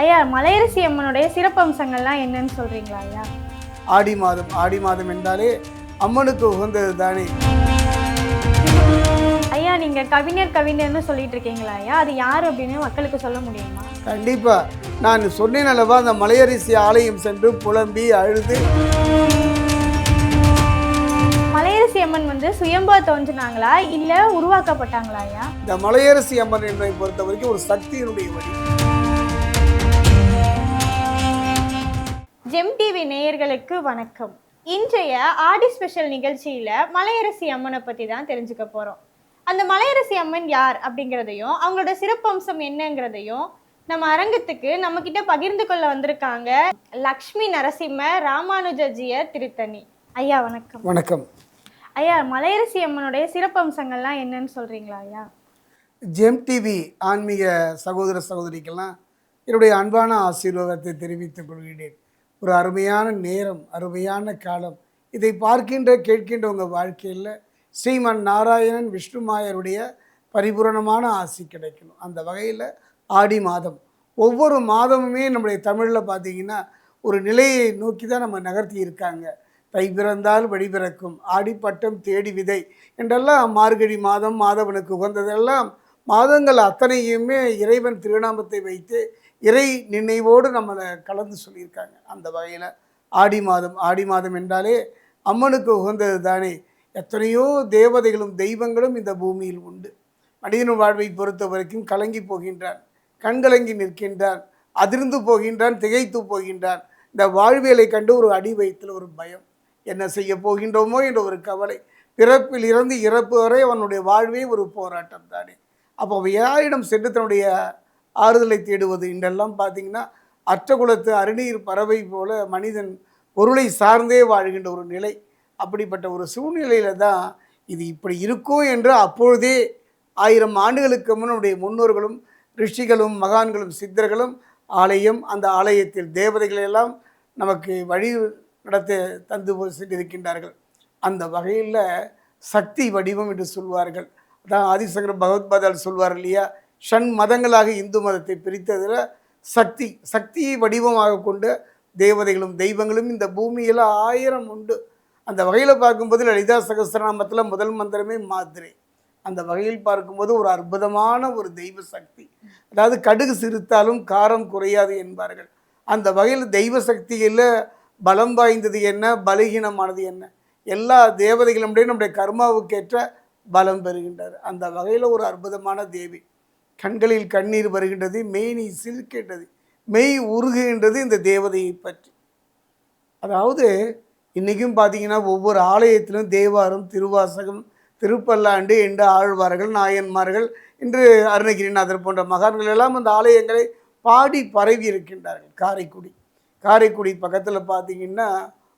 ஐயா, மலையரசி அம்மனுடைய சிறப்பம்சங்கள்லாம் என்னன்னு சொல்றீங்களா ஐயா? ஆடி மாதம் என்றாலே அம்மனுக்கு உகந்தது தானே. ஐயா, நீங்க கவிஞர்னு சொல்லிட்டு இருக்கீங்களா ஐயா? அது யார் அப்படின்னு மக்களுக்கு சொல்ல முடியுமா? கண்டிப்பா. நான் சொன்னேன் அல்லவா, அந்த மலையரசி ஆலயம் சென்று புலம்பி அழுது. மலையரசி அம்மன் சுயம்பா தோன்றினாங்களா இல்ல உருவாக்கப்பட்டாங்களா ஐயா? இந்த மலையரசி அம்மன் என்பதை பொறுத்த வரைக்கும் ஒரு சக்தியினுடைய வழி. ஜெம் டிவி நேயர்களுக்கு வணக்கம். இன்றைய ஆடி ஸ்பெஷல் நிகழ்ச்சியில மலையரசி அம்மனை பத்தி தான் தெரிஞ்சுக்க போறோம். அந்த மலையரசி அம்மன் யார் அப்படிங்கிறதையும் அவங்களோட சிறப்பம்சம் என்னங்கிறதையும் நம்ம அரங்கத்துக்கு நம்ம கிட்ட பகிர்ந்து கொள்ள வந்திருக்காங்க லக்ஷ்மி நரசிம்ம ராமானுஜஜிய திருத்தணி. ஐயா வணக்கம். வணக்கம் ஐயா, மலையரசி அம்மனுடைய சிறப்பம்சங்கள்லாம் என்னன்னு சொல்றீங்களா ஐயா? ஜெம் டிவி ஆன்மீக சகோதர சகோதரிக்கெல்லாம் என்னுடைய அன்பான ஆசீர்வாதத்தை தெரிவித்துக் கொள்கிறேன். ஒரு அருமையான நேரம், அருமையான காலம். இதை பார்க்கின்ற கேட்கின்ற உங்கள் வாழ்க்கையில் ஸ்ரீமன் நாராயணன் விஷ்ணுமாயருடைய பரிபூரணமான ஆசி கிடைக்கணும். அந்த வகையில் ஆடி மாதம், ஒவ்வொரு மாதமுமே நம்முடைய தமிழில் பார்த்திங்கன்னா ஒரு நிலையை நோக்கி தான் நம்ம நகர்த்தி இருக்காங்க. தை பிறந்தால் வழி பிறக்கும், ஆடிப்பட்டம் தேடி விதை என்றெல்லாம் மார்கழி மாதம் மாதவனுக்கு உகந்ததெல்லாம் மாதங்கள் அத்தனையுமே இறைவன் திருநாமத்தை வைத்து இறை நினைவோடு நம்மளை கலந்து சொல்லியிருக்காங்க. அந்த வகையில் ஆடி மாதம் என்றாலே அம்மனுக்கு உகந்தது தானே. எத்தனையோ தேவதைகளும் தெய்வங்களும் இந்த பூமியில் உண்டு. மனிதன் வாழ்வை பொறுத்த வரைக்கும் கலங்கி போகின்றான், கண்கலங்கி நிற்கின்றான், அதிர்ந்து போகின்றான், திகைத்து போகின்றான். இந்த வாழ்வியலை கண்டு ஒரு அடி வயிற்றில் ஒரு பயம், என்ன செய்ய போகின்றோமோ என்ற ஒரு கவலை. பிறப்பில் இருந்து இறப்பு வரை அவனுடைய வாழ்வே ஒரு போராட்டம் தானே. அப்போ யாரிடம் சென்று தன்னுடைய ஆறுதலை தேடுவது? இன்றெல்லாம் பார்த்திங்கன்னா அற்றகுலத்து அருநீர் பறவை போல மனிதன் பொருளை சார்ந்தே வாழ்கின்ற ஒரு நிலை. அப்படிப்பட்ட ஒரு சூழ்நிலையில் தான் இது இப்படி இருக்கும் என்று அப்பொழுதே 1000 ஆண்டுகளுக்கு முன்னுடைய முன்னோர்களும் ரிஷிகளும் மகான்களும் சித்தர்களும் ஆலயம், அந்த ஆலயத்தில் தேவதைகளெல்லாம் நமக்கு வழி நடத்த தந்து சென்றிருக்கின்றார்கள். அந்த வகையில் சக்தி வடிவம் என்று சொல்வார்கள். அதான் ஆதிசங்கர பகவத்பாதால் சொல்வார் இல்லையா, ஷண் மதங்களாக இந்து மதத்தை பிரித்ததில் சக்தியை வடிவமாக கொண்ட தேவதைகளும் தெய்வங்களும் இந்த பூமியில் 1000 உண்டு. அந்த வகையில் பார்க்கும்போது லலிதா சகஸ்ரநாமத்தில் முதல் மந்திரமே மாத்திரை. அந்த வகையில் பார்க்கும்போது ஒரு அற்புதமான ஒரு தெய்வ சக்தி. அதாவது கடுகு சிரித்தாலும் காரம் குறையாது என்பார்கள். அந்த வகையில் தெய்வ சக்தியில் பலம் வாய்ந்தது என்ன, பலகீனமானது என்ன, எல்லா தேவதைகளுடைய நம்முடைய கர்மாவுக்கேற்ற பலம் பெறுகின்றார். அந்த வகையில் ஒரு அற்புதமான தேவி. கண்களில் கண்ணீர் வருகின்றது, மெய்னி சிலிர்க்கின்றது, மெய் உருகுகின்றது இந்த தேவதையை பற்றி. அதாவது இன்றைக்கும் பார்த்திங்கன்னா ஒவ்வொரு ஆலயத்திலும் தேவாரம், திருவாசகம், திருப்பல்லாண்டு என்று ஆழ்வார்கள், நாயன்மார்கள், இன்று அருணகிரிநாதர் போன்ற மகான்கள் எல்லாம் அந்த ஆலயங்களை பாடி பரவி இருக்கின்றார்கள். காரைக்குடி பக்கத்தில் பார்த்திங்கன்னா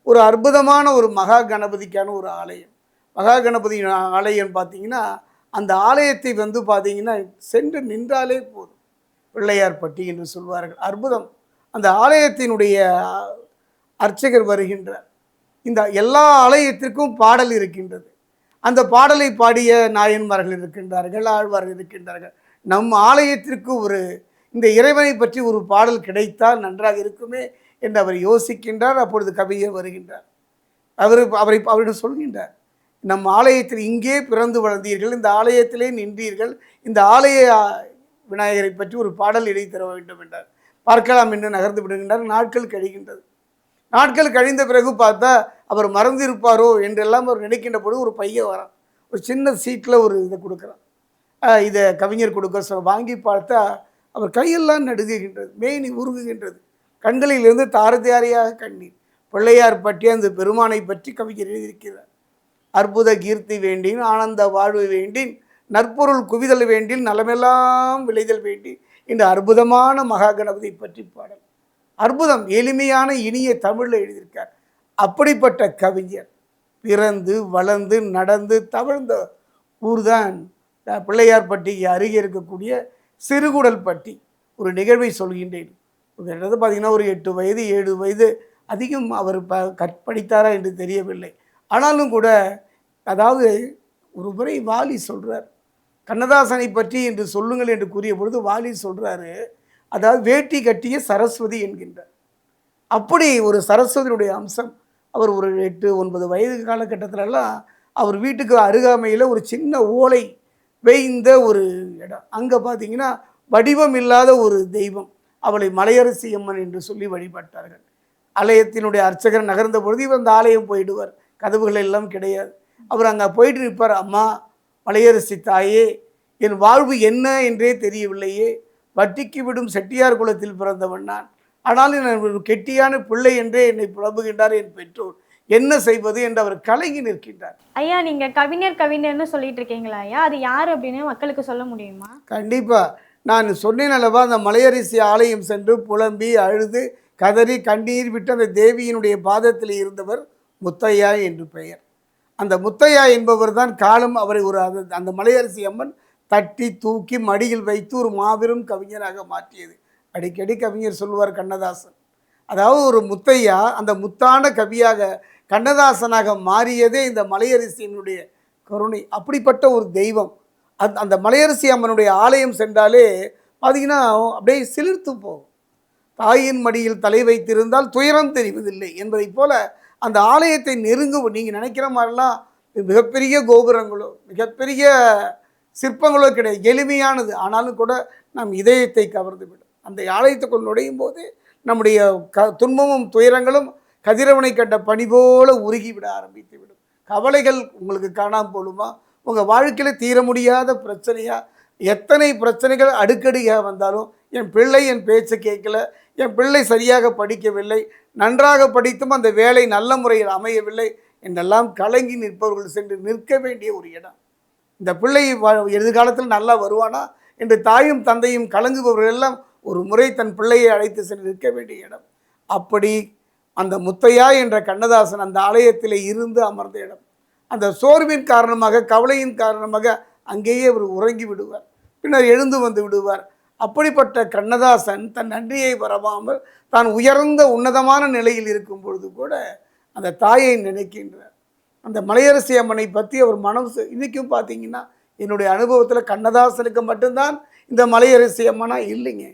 ஒரு அற்புதமான ஒரு மகா கணபதிக்கான ஒரு ஆலயம். மகா கணபதி ஆலயம் பார்த்திங்கன்னா அந்த ஆலயத்தை பார்த்திங்கன்னா சென்று நின்றாலே போதும். பிள்ளையார்பட்டி என்று சொல்வார்கள். அற்புதம். அந்த ஆலயத்தினுடைய அர்ச்சகர் வருகின்றார். இந்த எல்லா ஆலயத்திற்கும் பாடல் இருக்கின்றது. அந்த பாடலை பாடிய நாயன்மார்கள் இருக்கின்றார்கள், ஆழ்வார்கள் இருக்கின்றார்கள். நம் ஆலயத்திற்கு இந்த இறைவனை பற்றி ஒரு பாடல் கிடைத்தால் நன்றாக இருக்குமே என்று அவர் யோசிக்கின்றார். அப்பொழுது கவிஞர் வருகின்றார். அவரிடம் சொல்கின்றார், நம் ஆலயத்தில் இங்கே பிறந்து வளர்ந்தீர்கள், இந்த ஆலயத்திலே நின்றீர்கள், இந்த ஆலய விநாயகரை பற்றி ஒரு பாடல் எழுதி தர வேண்டும் என்றார். பார்க்கலாம் என்று நகர்ந்து விடுகின்றார். நாட்கள் கழிந்த பிறகு பார்த்தா அவர் மறந்திருப்பாரோ என்றெல்லாம் அவர் நினைக்கின்ற பொழுது ஒரு பையன் வரான். ஒரு சின்ன சீட்டில் ஒரு இதை கொடுக்குறான். இதை கவிஞர் கொடுக்க வாங்கி பார்த்தா அவர் கையெல்லாம் நடுங்குகின்றது, மேனி உருகுகின்றது, கண்களிலிருந்து தாரதாரியாக கண்ணீர். பிள்ளையார் பற்றி அந்த பெருமானை பற்றி கவிஞர் எழுதியிருக்கிறார். அற்புத கீர்த்தி வேண்டின், ஆனந்த வாழ்வு வேண்டின், நற்பொருள் குவிதல் வேண்டின், நலமெல்லாம் விளைதல் வேண்டி இந்த அற்புதமான மகா கணபதி பற்றி பாடல். அற்புதம். எளிமையான இனிய தமிழில் எழுதியிருக்கார். அப்படிப்பட்ட கவிஞர் பிறந்து வளர்ந்து நடந்து தவழ்ந்த ஊர்தான் பிள்ளையார்பட்டிக்கு அருகே இருக்கக்கூடிய சிறுகுடல்பட்டி. ஒரு நிகழ்வை சொல்கின்றேன். பார்த்திங்கன்னா ஒரு 8 வயது 7 வயது, அதிகம் அவர் படித்தாரா என்று தெரியவில்லை. ஆனாலும் கூட, அதாவது ஒரு முறை வாலி சொல்கிறார், கண்ணதாசனை பற்றி என்று சொல்லுங்கள் என்று கூறிய பொழுது வாலி சொல்கிறாரு, அதாவது வேட்டி கட்டிய சரஸ்வதி என்கின்றார். அப்படி ஒரு சரஸ்வதியுடைய அம்சம். அவர் ஒரு 8, 9 வயது காலகட்டத்திலலாம் அவர் வீட்டுக்கு அருகாமையில் ஒரு சின்ன ஓலை வேய்ந்த ஒரு இடம். அங்கே பார்த்தீங்கன்னா வடிவம் இல்லாத ஒரு தெய்வம். அவளை மலையரசி அம்மன் என்று சொல்லி வழிபட்டார்கள். ஆலயத்தினுடைய அர்ச்சகர் நகர்ந்த பொழுது இவர் அந்த ஆலயம் போயிடுவார். கதவுகள் எல்லாம் கிடையாது. அவர் அங்கே போயிட்டு இருப்பார். அம்மா மலையரசி தாயே, என் வாழ்வு என்ன என்றே தெரியவில்லையே. வட்டிக்கு விடும் செட்டியார் குலத்தில் பிறந்தவன் நான். ஆனாலும் நான் ஒரு கெட்டியான பிள்ளை என்றே என்னை புலம்புகின்றார் என் பெற்றோர். என்ன செய்வது என்று அவர் கலங்கி நிற்கின்றார். ஐயா, நீங்க கவிஞர்னு சொல்லிட்டு இருக்கீங்களா ஐயா? அது யார் அப்படின்னு மக்களுக்கு சொல்ல முடியுமா? கண்டிப்பாக. நான் சொன்னேன் அல்லவா, அந்த மலையரசி ஆலயம் சென்று புலம்பி அழுது கதறி கண்ணீர் விட்டு அந்த தேவியினுடைய பாதத்தில் இருந்தவர் முத்தையா என்று பெயர். அந்த முத்தையா என்பவர் தான் காலம் அவரை ஒரு அந்த மலையரசி அம்மன் தட்டி தூக்கி மடியில் வைத்து ஒரு மாபெரும் கவிஞராக மாற்றியது. அடிக்கடி கவிஞர் சொல்லுவார் கண்ணதாசன். அதாவது ஒரு முத்தையா அந்த முத்தான கவியாக கண்ணதாசனாக மாறியதே இந்த மலையரசியினுடைய கருணை. அப்படிப்பட்ட ஒரு தெய்வம். அந்த மலையரசி அம்மனுடைய ஆலயம் சென்றாலே பார்த்தீங்கன்னா அப்படியே சிலிர்த்து போகும். தாயின் மடியில் தலை வைத்திருந்தால் துயரம் தெரிவதில்லை என்பதை போல அந்த ஆலயத்தை நெருங்கும். நீங்கள் நினைக்கிற மாதிரிலாம் மிகப்பெரிய கோபுரங்களோ மிகப்பெரிய சிற்பங்களோ கிடையாது. எளிமையானது. ஆனாலும் கூட நம் இதயத்தை கவர்ந்து விடும். அந்த ஆலயத்துக்குள் நுழையும் போது நம்முடைய துன்பமும் துயரங்களும் கதிரவனை கண்ட பனி போல உருகிவிட ஆரம்பித்து விடும். கவலைகள் உங்களுக்கு காணாமல் போடுமா? உங்கள் வாழ்க்கையில் தீர முடியாத பிரச்சனையா? எத்தனை பிரச்சனைகள் அடுக்கடியாக வந்தாலும் என் பிள்ளை என் பேச்சை கேட்கல, என் பிள்ளை சரியாக படிக்கவில்லை, நன்றாக படித்தும் அந்த வேலை நல்ல முறையில் அமையவில்லை என்றெல்லாம் கலங்கி நிற்பவர்கள் சென்று நிற்க வேண்டிய ஒரு இடம். இந்த பிள்ளை எதிர்காலத்தில் நல்லா வருவானா என்று தாயும் தந்தையும் கலங்குபவர்கள் எல்லாம் ஒரு முறை தன் பிள்ளையை அழைத்து சென்று நிற்க வேண்டிய இடம். அப்படி அந்த முத்தையா என்ற கண்ணதாசன் அந்த ஆலயத்தில் இருந்து அமர்ந்த இடம். அந்த சோர்வின் காரணமாக கவலையின் காரணமாக அங்கேயே அவர் உறங்கி விடுவார். பின்னர் எழுந்து வந்து விடுவார். அப்படிப்பட்ட கண்ணதாசன் தன் நன்றியை வரவாமல் தான் உயர்ந்த உன்னதமான நிலையில் இருக்கும் பொழுது கூட அந்த தாயை நினைக்கின்றார். அந்த மலையரசி அம்மனை பற்றி அவர் மனம் இன்றைக்கும் பார்த்தீங்கன்னா என்னுடைய அனுபவத்தில் கண்ணதாசனுக்கு மட்டும்தான் இந்த மலையரசி அம்மனா இல்லைங்க.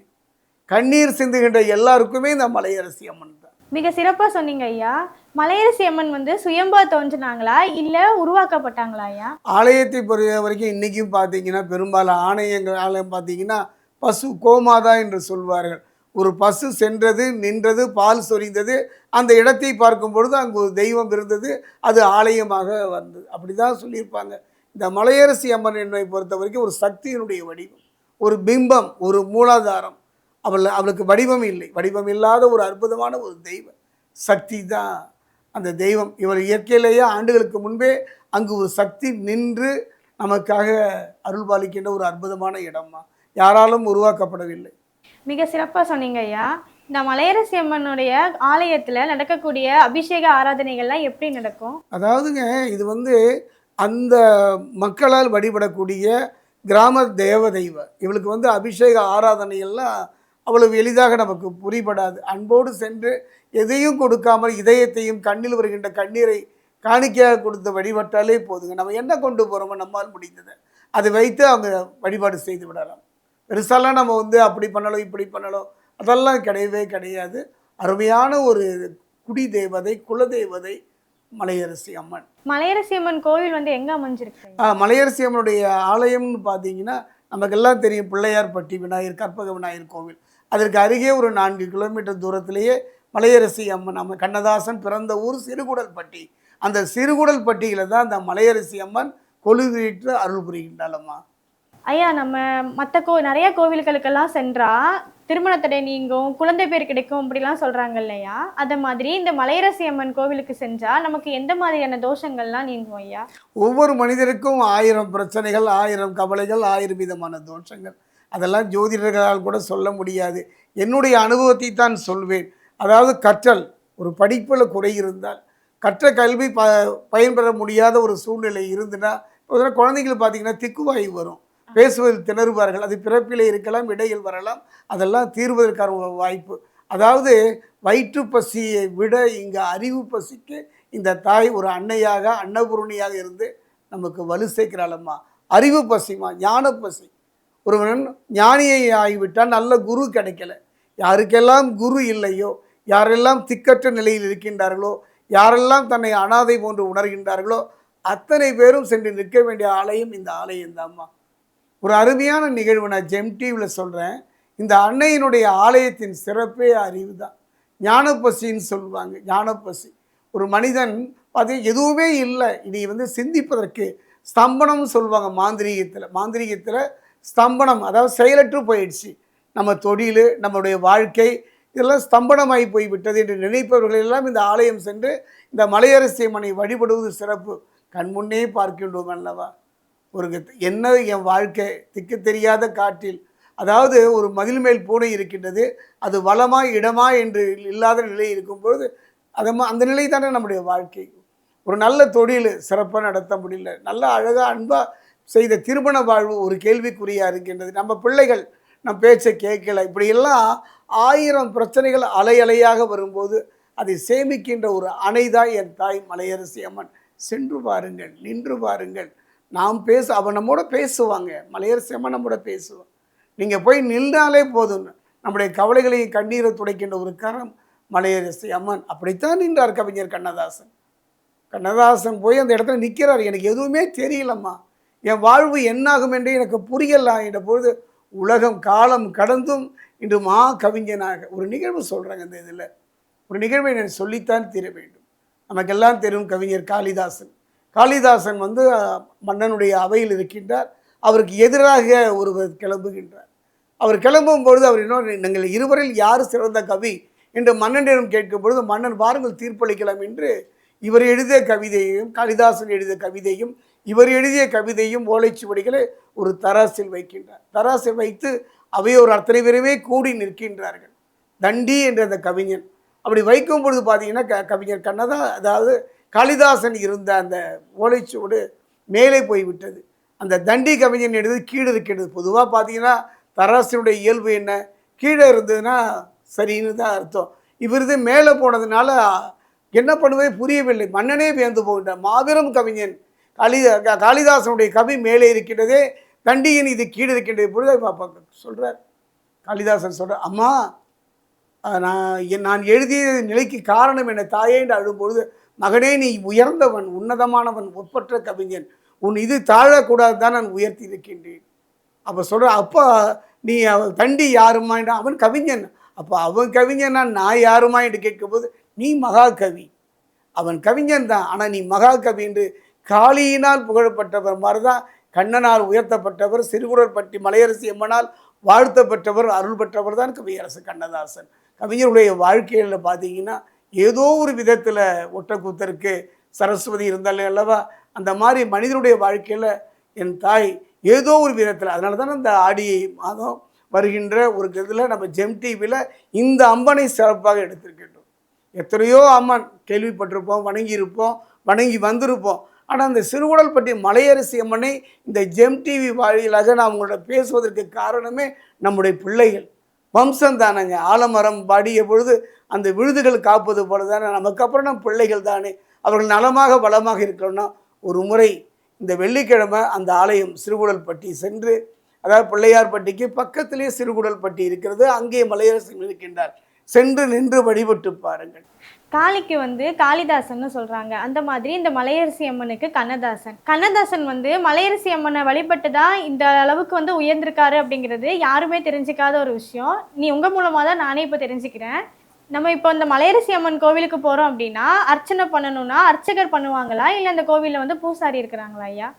கண்ணீர் சிந்துகின்ற எல்லாருக்குமே இந்த மலையரசி அம்மன் தான். மிக சிறப்பாக சொன்னீங்க ஐயா. மலையரசி அம்மன் சுயம்பா தோன்றினாங்களா இல்லை உருவாக்கப்பட்டாங்களா ஐயா? ஆலயத்தை பொறுத்த வரைக்கும் இன்றைக்கும் பார்த்தீங்கன்னா பெரும்பாலும் ஆலயம் பார்த்தீங்கன்னா பசு கோமாதா என்று சொல்வார்கள். ஒரு பசு சென்றது, நின்றது, பால் சொரிந்தது, அந்த இடத்தை பார்க்கும் பொழுது அங்கு ஒரு தெய்வம் இருந்தது, அது ஆலயமாக வந்தது. அப்படி தான் சொல்லியிருப்பாங்க. இந்த மலையரசி அம்மன் என்னை பொறுத்த வரைக்கும் ஒரு சக்தியினுடைய வடிவம், ஒரு பிம்பம், ஒரு மூலாதாரம். அவளுக்கு வடிவம் இல்லை. வடிவம் இல்லாத ஒரு அற்புதமான ஒரு தெய்வ சக்தி தான் அந்த தெய்வம். இவர் இயற்கையிலேயே ஆண்டுகளுக்கு முன்பே அங்கு ஒரு சக்தி நின்று நமக்காக அருள்பாலிக்கின்ற ஒரு அற்புதமான இடமா, யாராலும் உருவாக்கப்படவில்லை. மிக சிறப்பாக சொன்னீங்க ஐயா. இந்த மலையரசி அம்மனுடைய ஆலயத்தில் நடக்கக்கூடிய அபிஷேக ஆராதனைகள்லாம் எப்படி நடக்கும்? அதாவதுங்க, இது அந்த மக்களால் வழிபடக்கூடிய கிராம தேவதெய்வ. இவளுக்கு அபிஷேக ஆராதனைகள்லாம் அவ்வளவு எளிதாக நமக்கு புரிபடாது. அன்போடு சென்று எதையும் கொடுக்காமல் இதயத்தையும் கண்ணில் வருகின்ற கண்ணீரை காணிக்கையாக கொடுத்து வழிபட்டாலே போதுங்க. நம்ம என்ன கொண்டு போகிறோமோ நம்மால் முடிந்ததை அதை வைத்து அவங்க வழிபாடு செய்து விடலாம். பெருசாலாம் நம்ம அப்படி பண்ணலாம் இப்படி பண்ணலாம் அதெல்லாம் கிடையவே கிடையாது. அருமையான ஒரு குடி தேவதை, குலதேவதை மலையரசி அம்மன். மலையரசி அம்மன் கோவில் எங்கே அமைஞ்சிருக்கு? மலையரசி அம்மனுடைய ஆலயம்னு பார்த்தீங்கன்னா நமக்கெல்லாம் தெரியும், பிள்ளையார்பட்டி விநாயகர் கற்பக விநாயகர் கோவில். அதற்கு அருகே ஒரு 4 கிலோமீட்டர் தூரத்திலேயே மலையரசி அம்மன் கண்ணதாசன் பிறந்த ஊர் சிறுகுடல்பட்டி. அந்த சிறுகுடல்பட்டியில் தான் அந்த மலையரசி அம்மன் கொலுவீட்டு அருள் புரிகின்றாளம்மா. ஐயா, நம்ம மற்ற நிறைய கோவில்களுக்கெல்லாம் சென்றா திருமண தடை நீங்கும், குழந்தை பேர் கிடைக்கும் அப்படிலாம் சொல்றாங்க இல்லையா? அதை மாதிரி இந்த மலையரசி அம்மன் கோவிலுக்கு சென்றா நமக்கு எந்த மாதிரியான தோஷங்கள்லாம் நீங்கும் ஐயா? ஒவ்வொரு மனிதருக்கும் 1000 பிரச்சனைகள், 1000 கவலைகள், 1000 விதமான தோஷங்கள். அதெல்லாம் ஜோதிடர்களால் கூட சொல்ல முடியாது. என்னுடைய அனுபவத்தை தான் சொல்வேன். அதாவது கற்றல், ஒரு படிப்பில் குறை இருந்தால் கற்ற கல்வி பயன்பெற முடியாத ஒரு சூழ்நிலை இருந்துன்னா, குழந்தைகள் பார்த்தீங்கன்னா திக்குவாய் வரும், பேசுவதில் திணறுவார்கள். அது பிறப்பிலே இருக்கலாம், இடையில் வரலாம். அதெல்லாம் தீர்வதற்கான வாய்ப்பு. அதாவது வயிற்று பசியை விட இங்கே அறிவு பசிக்கு இந்த தாய் ஒரு அன்னையாக, அன்னபூர்ணியாக இருந்து நமக்கு வலு சேர்க்கிறாளம்மா. அறிவு பசிமா, ஞான பசி. ஒருவன் ஞானியை ஆகிவிட்டால் நல்ல குரு கிடைக்கல. யாருக்கெல்லாம் குரு இல்லையோ, யாரெல்லாம் திக்கற்ற நிலையில் இருக்கின்றார்களோ, யாரெல்லாம் தன்னை அனாதை போன்று உணர்கின்றார்களோ, அத்தனை பேரும் சென்று நிற்க வேண்டிய ஆலயம் இந்த ஆலயம் தான்மா. ஒரு அருமையான நிகழ்வு நான் ஜெம் டிவியில் சொல்கிறேன். இந்த அன்னையினுடைய ஆலயத்தின் சிறப்பே அறிவு தான். ஞானப்பசின்னு சொல்லுவாங்க. ஞானப்பசி ஒரு மனிதன் எதுவுமே இல்லை, இனி சிந்திப்பதற்கு ஸ்தம்பனம்னு சொல்லுவாங்க. மாந்திரீகத்தில் ஸ்தம்பனம், அதாவது செயலற்று போயிடுச்சு. நம்ம தொழில், நம்முடைய வாழ்க்கை இதெல்லாம் ஸ்தம்பனமாகி போய்விட்டது என்று நினைப்பவர்கள் எல்லாம் இந்த ஆலயம் சென்று இந்த மலையரசி அம்மனை வழிபடுவது சிறப்பு. கண்முன்னே பார்க்கின்றோம் அல்லவா. ஒரு என்ன என் வாழ்க்கை திக்கு தெரியாத காட்டில், அதாவது ஒரு மதில் மேல் பூனை இருக்கின்றது, அது வளமா இடமா என்று இல்லாத நிலை இருக்கும்பொழுது அந்த நிலை தானே நம்முடைய வாழ்க்கை. ஒரு நல்ல தொழில் சிறப்பாக நடத்த முடியல, நல்ல அழகாக அன்பாக செய்த திருமண வாழ்வு ஒரு கேள்விக்குறியாக இருக்கின்றது. நம்ம பிள்ளைகள் நம் பேச்சை கேட்கல, இப்படியெல்லாம் 1000 பிரச்சனைகள் அலை அலையாக வரும்போது அதை சேமிக்கின்ற ஒரு அணைதான் என் தாய் மலையரசி அம்மன். சென்று பாருங்கள், நின்று பாருங்கள். நாம் அவன் நம்மோட பேசுவாங்க. மலையரசி அம்மன் நம்மோட பேசுவான். நீங்கள் போய் நின்றாலே போதும், நம்முடைய கவலைகளையும் கண்ணீரை துடைக்கின்ற ஒரு கரம் மலையரசி அம்மன். அப்படித்தான் நின்றார் கவிஞர் கண்ணதாசன். கண்ணதாசன் போய் அந்த இடத்துல நிற்கிறார். எனக்கு எதுவுமே தெரியலம்மா, என் வாழ்வு என்னாகும் என்று எனக்கு புரியலாம் என்ற பொழுது உலகம் காலம் கடந்தும் இன்று கவிஞனாக ஒரு நிகழ்வு சொல்கிறாங்க. இந்த இதில் ஒரு நிகழ்வை நான் சொல்லித்தான் தீர வேண்டும். நமக்கெல்லாம் தெரியும் கவிஞர் காளிதாசன். காளிதாசன் மன்னனுடைய அவையில் இருக்கின்றார். அவருக்கு எதிராக ஒருவர் கிளம்புகின்றார். அவர் கிளம்பும் பொழுது அவர் நீங்கள் இருவரில் யார் சிறந்த கவி என்று மன்னனிடம் கேட்கும் பொழுது மன்னன் வாருங்கள் தீர்ப்பளிக்கலாம் என்று இவர் எழுதிய கவிதையையும் காளிதாசன் எழுதிய கவிதையும் இவர் எழுதிய கவிதையும் ஓலைச்சுவடிகளை ஒரு தராசில் வைக்கின்றார். தராசில் வைத்து அவையோர் அத்தனை பேருமே கூடி நிற்கின்றார்கள். தண்டி என்ற அந்த கவிஞன் அப்படி வைக்கும் பொழுது பார்த்தீங்கன்னா கவிஞர் அதாவது காளிதாசன் இருந்த அந்த ஓலைச்சுவடு மேலே போய்விட்டது. அந்த தண்டி கவிஞன் எழுது கீழே இருக்கிறது. பொதுவாக பார்த்தீங்கன்னா தராசினுடைய இயல்பு என்ன, கீழே இருந்ததுன்னா சரின்னு தான் அர்த்தம். இவரது மேலே போனதுனால என்ன பண்ணுவே புரியவில்லை. மன்னனே வியந்து போகின்றார். மாபெரும் கவிஞன் காளிதாசனுடைய கவி மேலே இருக்கின்றதே, தண்டியின் இது கீழே இருக்கின்றது. பொழுது சொல்கிறார் காளிதாசன் சொல்கிறார், அம்மா நான் எழுதிய நிலைக்கு காரணம் என்ன தாயே என்று அழும்பொழுது, மகனே நீ உயர்ந்தவன், உன்னதமானவன், ஒப்பற்ற கவிஞன், உன் இது தாழக்கூடாது தான் நான் உயர்த்தி இருக்கின்றேன். அப்போ சொல்கிற, அப்பா நீ தண்டி யாருமா என்று, அவன் கவிஞன். அப்போ அவன் கவிஞன் நான் யாருமா என்று கேட்கும்போது, நீ மகாகவி, அவன் கவிஞன் தான், ஆனால் நீ மகாகவி என்று காளியினால் புகழப்பட்டவர் மாதிரி தான் கண்ணனால் உயர்த்தப்பட்டவர், சிறுகுறள் பட்டி மலையரசி அம்மனால் வாழ்த்தப்பட்டவர், அருள் பெற்றவர் தான் கவியரசு கண்ணதாசன். கவிஞருடைய வாழ்க்கையில் பார்த்தீங்கன்னா ஏதோ ஒரு விதத்தில் ஒட்டக்கூத்தருக்கு சரஸ்வதி இருந்தாலே அல்லவா, அந்த மாதிரி மனிதனுடைய வாழ்க்கையில் என் தாய் ஏதோ ஒரு விதத்தில், அதனால தான் அந்த ஆடி மாதம் வருகின்ற ஒரு இதில் நம்ம ஜெம் டிவியில் இந்த அம்மனை சிறப்பாக எடுத்திருக்கின்றோம். எத்தனையோ அம்மன் கேள்விப்பட்டிருப்போம், வணங்கி வந்திருப்போம். ஆனால் அந்த சிறுகுடல் பற்றி மலையரசி அம்மனை இந்த ஜெம் டிவி வாயிலாக நான் உங்களோட பேசுவதற்கு காரணமே நம்முடைய பிள்ளைகள் வம்சம் தானேங்க. ஆலமரம் பாடிய பொழுது அந்த விழுதுகள் காப்பது போல தானே நமக்கு அப்புறம் நம்ம பிள்ளைகள் தானே, அவர்கள் நலமாக வளமாக இருக்கணும்னா ஒரு முறை இந்த வெள்ளிக்கிழமை அந்த ஆலயம் சிறுகுடல்பட்டி சென்று, அதாவது பிள்ளையார்பட்டிக்கு பக்கத்திலே சிறுகுடல்பட்டி இருக்கிறது, அங்கே மலையரசி இருக்கின்றார், சென்று நின்று வழிபட்டு பாருங்கள். காளிக்கு காளிதாசன் சொல்றாங்க. அந்த மாதிரி இந்த மலையரசி அம்மனுக்கு கண்ணதாசன் மலையரசி அம்மனை வழிபட்டு தான் இந்த அளவுக்கு உயர்ந்திருக்காரு அப்படிங்கிறது யாருமே தெரிஞ்சுக்காத ஒரு விஷயம். உங்க மூலமா தான் நானே இப்போ தெரிஞ்சுக்கிறேன். நம்ம இப்போ இந்த மலையரசி அம்மன் கோவிலுக்கு போறோம் அப்படின்னா அர்ச்சனை பண்ணணும்னா அர்ச்சகர் பண்ணுவாங்களா, இல்லை அந்த கோவிலில் பூசாரி இருக்கிறாங்களா ஐயா?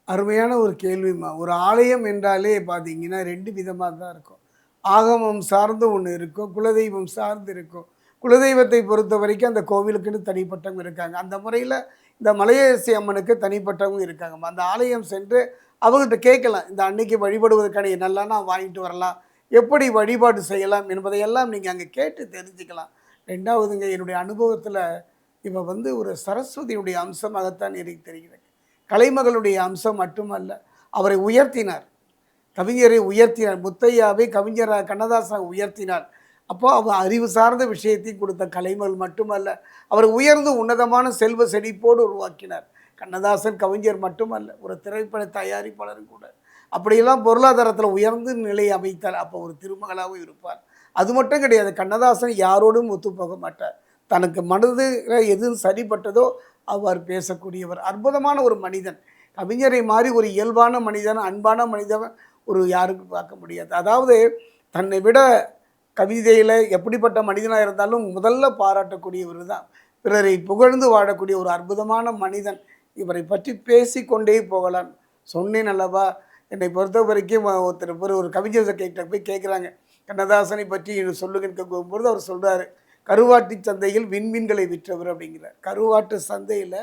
அருமையான ஒரு கேள்விமா. ஒரு ஆலயம் என்றாலே பார்த்தீங்கன்னா 2 விதமாக தான் இருக்கும். ஆகமம் சார்ந்து ஒன்று இருக்கும், குலதெய்வம் சார்ந்து இருக்கும். குலதெய்வத்தை பொறுத்த வரைக்கும் அந்த கோவிலுக்குன்னு தனிப்பட்டவங்க இருக்காங்க. அந்த முறையில் இந்த மலையரசி அம்மனுக்கு தனிப்பட்டவங்க இருக்காங்க. அந்த ஆலயம் சென்று அவங்ககிட்ட கேட்கலாம், இந்த அன்னைக்கு வழிபடுவதற்கான என்னெல்லாம் நான் வாங்கிட்டு வரலாம், எப்படி வழிபாடு செய்யலாம் என்பதையெல்லாம் நீங்கள் அங்கே கேட்டு தெரிஞ்சுக்கலாம். 2வதுங்க, என்னுடைய அனுபவத்தில் இப்போ ஒரு சரஸ்வதியுடைய அம்சமாகத்தான் எனக்கு தெரிகிறது. கலைமகளுடைய அம்சம் மட்டுமல்ல, அவரை உயர்த்தினார், கவிஞரை உயர்த்தினார், முத்தையாவை கவிஞராக கண்ணதாசன் உயர்த்தினார். அப்போ அவர் அறிவு சார்ந்த விஷயத்தையும் கொடுத்த கலைமகள் மட்டுமல்ல, அவர் உயர்ந்து உன்னதமான செல்வ செழிப்போடு உருவாக்கினார். கண்ணதாசன் கவிஞர் மட்டுமல்ல, ஒரு திரைப்பட தயாரிப்பாளரும் கூட. அப்படியெல்லாம் பொருளாதாரத்தில் உயர்ந்து நிலை அமைத்தால் அப்போ ஒரு திருமகளாகவும் இருப்பார். அது மட்டும் கிடையாது, கண்ணதாசன் யாரோடும் ஒத்துப்போக மாட்டார். தனக்கு மனதில் எது சரிப்பட்டதோ அவர் பேசக்கூடியவர். அற்புதமான ஒரு மனிதன். கவிஞரை மாதிரி ஒரு இயல்பான மனிதன், அன்பான மனிதன் ஒரு யாருக்கும் பார்க்க முடியாது. அதாவது தன்னை விட கவிதையில் எப்படிப்பட்ட மனிதனாக இருந்தாலும் முதல்ல பாராட்டக்கூடியவர் தான். பிறரை புகழ்ந்து வாழக்கூடிய ஒரு அற்புதமான மனிதன். இவரை பற்றி பேசி கொண்டே போகலாம். சொன்னேன் அல்லவா, என்னை பொறுத்த வரைக்கும் ஒருத்தர் ஒரு கவிஞர் கிட்ட போய் கேட்குறாங்க, கண்ணதாசனை பற்றி சொல்லுங்கன்னு கேட்கும்போது அவர் சொல்கிறாரு, கருவாட்டு சந்தையில் விண்மீன்களை விற்றவர் அப்படிங்கிறார். கருவாட்டு சந்தையில்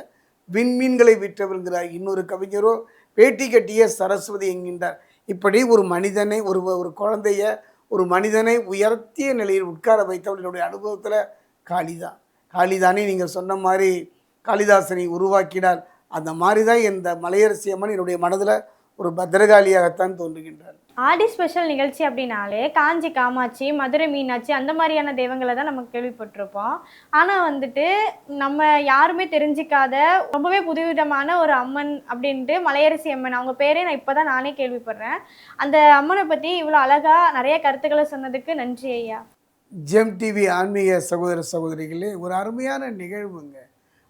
விண்மீன்களை விற்றவர்ங்கிறார். இன்னொரு கவிஞரோ பேட்டி கட்டிய சரஸ்வதி என்கின்றார். இப்படி ஒரு மனிதனை ஒரு குழந்தைய ஒரு மனிதனை உயர்த்திய நிலையில் உட்கார வைத்தவர்களுடைய அனுபவத்தில் காளிதானே நீங்கள் சொன்ன மாதிரி காளிதாசனை உருவாக்கினார். அந்த மாதிரி தான் இந்த மலையரசி அம்மன் என்னுடைய மனதில் ஒரு பத்திரகாளியாகத்தான் தோன்றுகின்றார். ஆடி ஸ்பெஷல் நிகழ்ச்சி அப்படின்னாலே காஞ்சி காமாட்சி, மதுரை மீனாட்சி அந்த மாதிரியான தெய்வங்களை தான் நம்ம கேள்விப்பட்டிருப்போம். ஆனால் வந்துட்டு நம்ம யாருமே தெரிஞ்சிக்காத ரொம்பவே புதுவிதமான ஒரு அம்மன் அப்படின்ட்டு மலையரசி அம்மன், அவங்க பேரே நான் இப்போ தான் நானே கேள்விப்படுறேன். அந்த அம்மனை பற்றி இவ்வளோ அழகாக நிறைய கருத்துக்களை சொன்னதுக்கு நன்றி ஐயா. ஜெம் டிவி ஆன்மீக சகோதர சகோதரிகளே, ஒரு அருமையான நிகழ்வுங்க.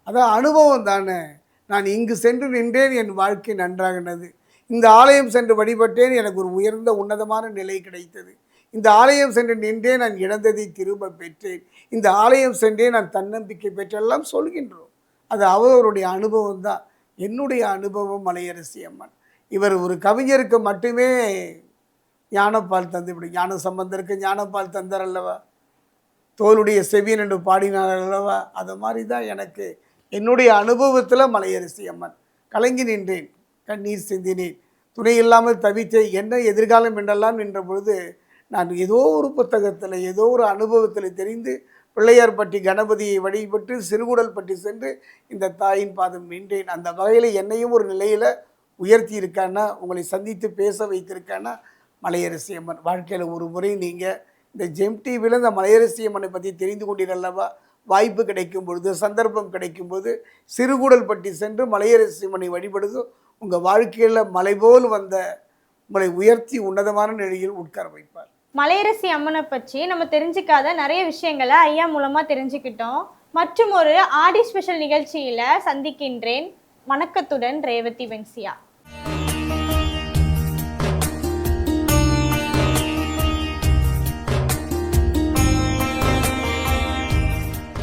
அதான் அனுபவம் தானே. நான் இங்கு சென்று நின்றேன், என் வாழ்க்கை நன்றாகினது. இந்த ஆலயம் சென்று வழிபட்டேன், எனக்கு ஒரு உயர்ந்த உன்னதமான நிலை கிடைத்தது. இந்த ஆலயம் சென்று நின்றேன், நான் இழந்ததை திரும்ப பெற்றேன். இந்த ஆலயம் சென்றே நான் தன்னம்பிக்கை பெற்றெல்லாம் சொல்கின்றோம். அது அவருடைய அனுபவம் தான். என்னுடைய அனுபவம் மலையரசி அம்மன். இவர் ஒரு கவிஞருக்கு மட்டுமே ஞானப்பால் தந்து விடும். ஞான சம்பந்தருக்கு ஞானப்பால் தந்தார் அல்லவா, தோளுடைய செவியன் என்று பாடினார் அல்லவா, அது மாதிரி தான் எனக்கு என்னுடைய அனுபவத்தில் மலையரசி அம்மன். கலங்கி நின்றேன், கண்ணீர் சிந்தினேன், துணை இல்லாமல் தவித்தேன், என்ன எதிர்காலம் என்றெல்லாம் நின்ற பொழுது நான் ஏதோ ஒரு புத்தகத்தில் ஏதோ ஒரு அனுபவத்தில் தெரிந்து பிள்ளையார்பட்டி கணபதியை வழிபட்டு சிறுகுடல் பட்டி சென்று இந்த தாயின் பாதம் நின்றேன். அந்த வகையில் என்னையும் ஒரு நிலையில் உயர்த்தி இருக்கான்னா, உங்களை சந்தித்து பேச வைத்திருக்கான்னா மலையரசி அம்மன். வாழ்க்கையில் ஒரு முறை நீங்கள் இந்த ஜெம் டிவியில் இந்த மலையரசி அம்மனை பற்றி தெரிந்து கொண்டீரல்லவா, வாய்ப்பு கிடைக்கும் பொழுது, சந்தர்ப்பம் கிடைக்கும்போது சிறுகுடல் பட்டி சென்று மலையரசி அம்மனை வழிபடுது. உங்கள் வாழ்க்கையில் மலை போல் வந்த உங்களை உயர்த்தி உன்னதமான நிலையில் உட்கார வைப்பார். மலையரசி அம்மனை பற்றி நம்ம தெரிஞ்சுக்காத நிறைய விஷயங்களை ஐயா மூலமாக தெரிஞ்சுக்கிட்டோம். மற்றும் ஒரு ஆடி ஸ்பெஷல் நிகழ்ச்சியில் சந்திக்கின்றேன். வணக்கத்துடன் ரேவதி வென்சியா.